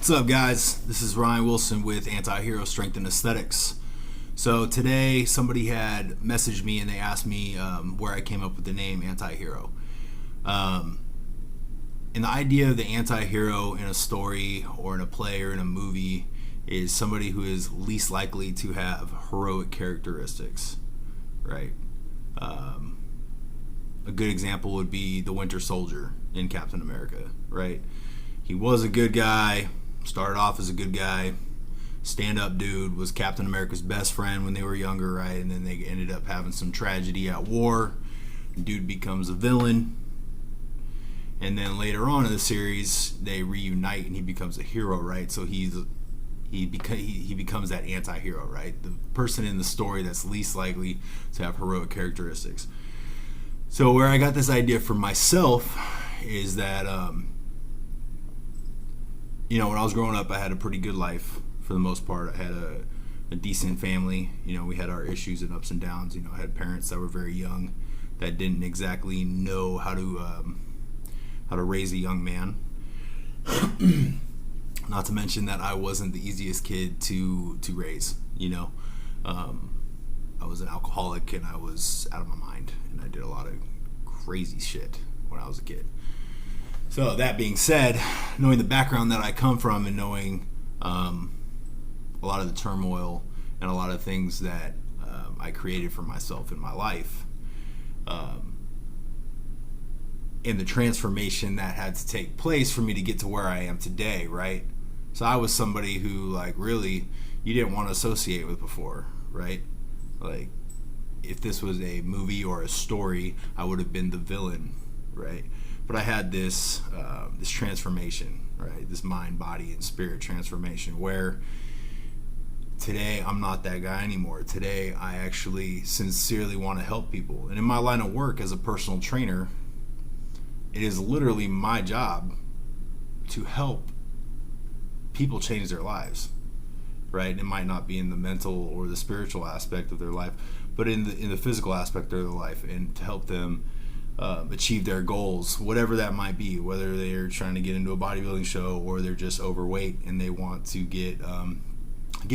What's up, guys? This is Ryan Wilson with Anti-Hero Strength and Aesthetics. So today somebody had messaged me and they asked me where I came up with the name Anti-Hero. And the idea of the anti-hero in a story or in a play or in a movie is somebody who is least likely to have heroic characteristics, right? A good example would be the Winter Soldier in Captain America, right? He was a good guy, started off as a good guy, stand-up dude, was Captain America's best friend when they were younger, right? And then they ended up having some tragedy at war. Dude becomes a villain. And then later on in the series, they reunite and he becomes a hero, right? So he becomes that anti-hero, right? The person in the story that's least likely to have heroic characteristics. So where I got this idea for myself is that, when I was growing up, I had a pretty good life for the most part. I had a decent family. We had our issues and ups and downs. I had parents that were very young that didn't exactly know how to raise a young man. Not to mention that I wasn't the easiest kid to raise. I was an alcoholic and I was out of my mind, and I did a lot of crazy shit when I was a kid. So that being said, knowing the background that I come from and knowing a lot of the turmoil and a lot of things that I created for myself in my life, and the transformation that had to take place for me to get to where I am today, right? So I was somebody who, really, you didn't want to associate with before, right? If this was a movie or a story, I would have been the villain, right? But I had this transformation, right? This mind, body, and spirit transformation where today I'm not that guy anymore. Today I actually sincerely want to help people. And in my line of work as a personal trainer, it is literally my job to help people change their lives, right? It might not be in the mental or the spiritual aspect of their life, but in the physical aspect of their life, and to help them achieve their goals, whatever that might be, whether they're trying to get into a bodybuilding show or they're just overweight and they want to get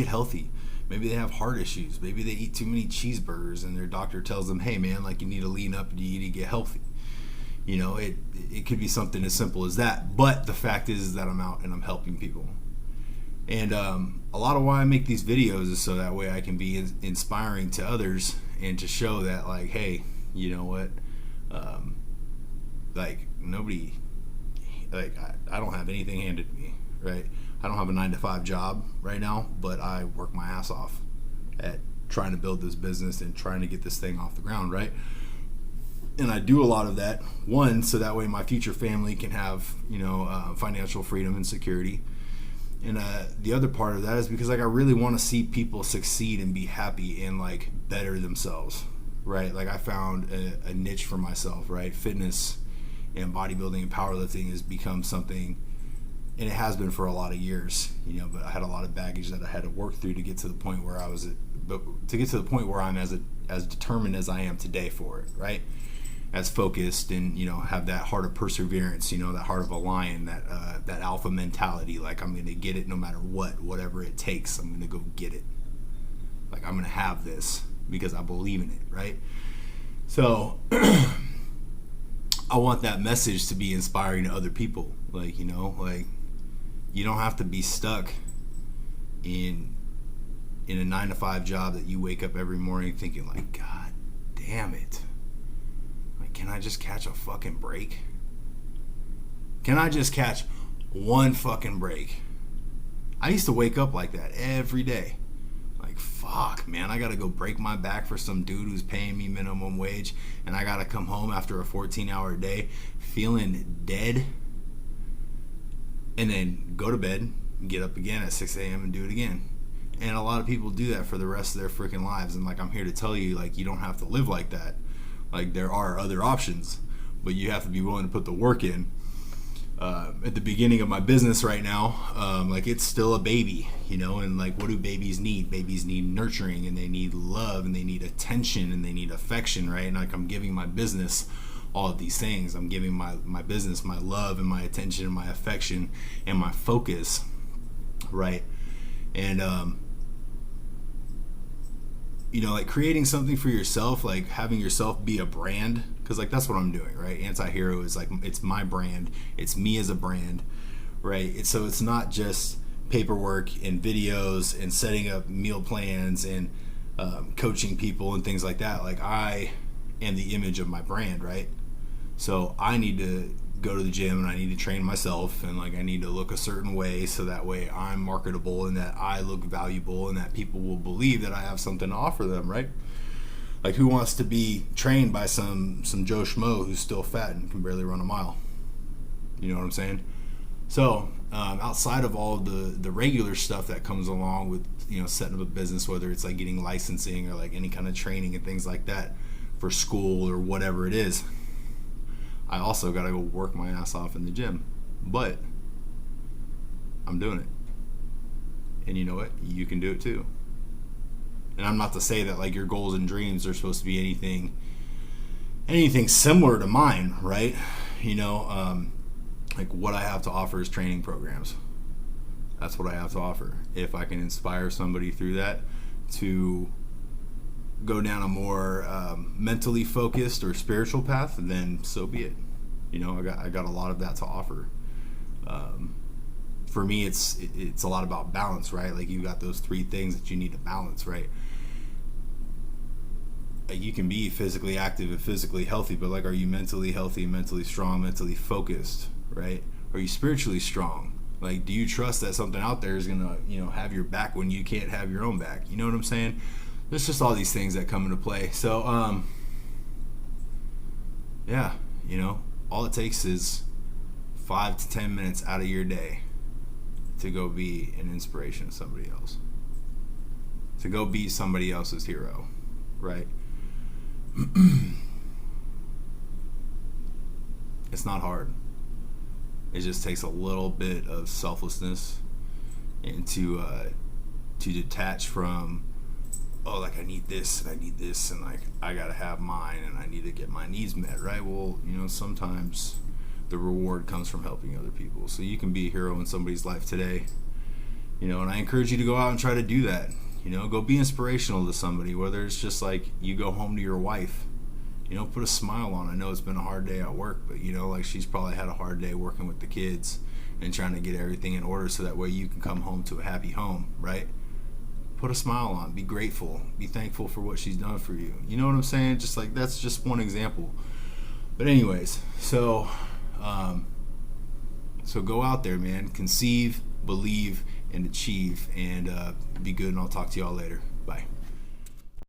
healthy. Maybe they have heart issues. Maybe they eat too many cheeseburgers and their doctor tells them, hey man, you need to lean up and you need to get healthy. It could be something as simple as that. But the fact is that I'm out and I'm helping people. And a lot of why I make these videos is so that way I can be inspiring to others and to show that, hey, you know what? Nobody, I don't have anything handed to me, right? I don't have a 9-to-5 job right now, but I work my ass off at trying to build this business and trying to get this thing off the ground, right? And I do a lot of that, one, so that way my future family can have, financial freedom and security. And the other part of that is because I really want to see people succeed and be happy and better themselves, right? I found a niche for myself, right? Fitness and bodybuilding and powerlifting has become something, and it has been for a lot of years, but I had a lot of baggage that I had to work through to get to the point where I'm as determined as I am today for it, right? As focused and have that heart of perseverance, that heart of a lion, that alpha mentality. I'm going to get it no matter whatever it takes. I'm going to go get it. I'm going to have this because I believe in it, right? So I want that message to be inspiring to other people. You don't have to be stuck in a 9-to-5 job that you wake up every morning thinking God damn it. Can I just catch a fucking break? Can I just catch one fucking break? I used to wake up like that every day. Fuck, man, I gotta go break my back for some dude who's paying me minimum wage, and I gotta come home after a 14-hour day feeling dead, and then go to bed, get up again at 6 a.m. and do it again. And a lot of people do that for the rest of their freaking lives, and I'm here to tell you, you don't have to live like that. There are other options, but you have to be willing to put the work in. At the beginning of my business right now, it's still a baby, and what do babies need? Babies need nurturing, and they need love, and they need attention, and they need affection, right? And I'm giving my business all of these things. I'm giving my business my love and my attention and my affection and my focus right? And you know, like creating something for yourself, like having yourself be a brand, because like that's what I'm doing, right? Anti-Hero is like, it's my brand, it's me as a brand, right? So it's not just paperwork and videos and setting up meal plans and coaching people and things like that. Like, I am the image of my brand, right? So I need to go to the gym and I need to train myself, and like I need to look a certain way so that way I'm marketable and that I look valuable and that people will believe that I have something to offer them, right? Like, who wants to be trained by some Joe Schmo who's still fat and can barely run a mile? You know what I'm saying? So outside of all the regular stuff that comes along with, you know, setting up a business, whether it's like getting licensing or like any kind of training and things like that for school or whatever it is, I also got to go work my ass off in the gym. But I'm doing it. And you know what? You can do it too. And I'm not to say that like your goals and dreams are supposed to be anything similar to mine, right? You know, like what I have to offer is training programs. That's what I have to offer. If I can inspire somebody through that to go down a more mentally focused or spiritual path, then so be it. You know, I got a lot of that to offer. For me, it's a lot about balance, right? Like, you got those three things that you need to balance, right? Like, you can be physically active and physically healthy, but like, are you mentally healthy, mentally strong, mentally focused, right? Are you spiritually strong? Like, do you trust that something out there is gonna, you know, have your back when you can't have your own back? You know what I'm saying? There's just all these things that come into play. So, yeah, you know, all it takes is 5 to 10 minutes out of your day to go be an inspiration to somebody else, to go be somebody else's hero, right? It's not hard. It just takes a little bit of selflessness and to detach from, oh, like, I need this and I need this and like I gotta have mine and I need to get my needs met, right? Well, you know, sometimes the reward comes from helping other people. So you can be a hero in somebody's life today, you know, and I encourage you to go out and try to do that. You know, go be inspirational to somebody, whether it's just like you go home to your wife, you know, put a smile on. I know it's been a hard day at work, but you know, like, she's probably had a hard day working with the kids and trying to get everything in order so that way you can come home to a happy home, right? Put a smile on, be grateful, be thankful for what she's done for you. You know what I'm saying? Just like, that's just one example. But anyways, so go out there, man, conceive, believe, and achieve, and be good, and I'll talk to y'all later. Bye.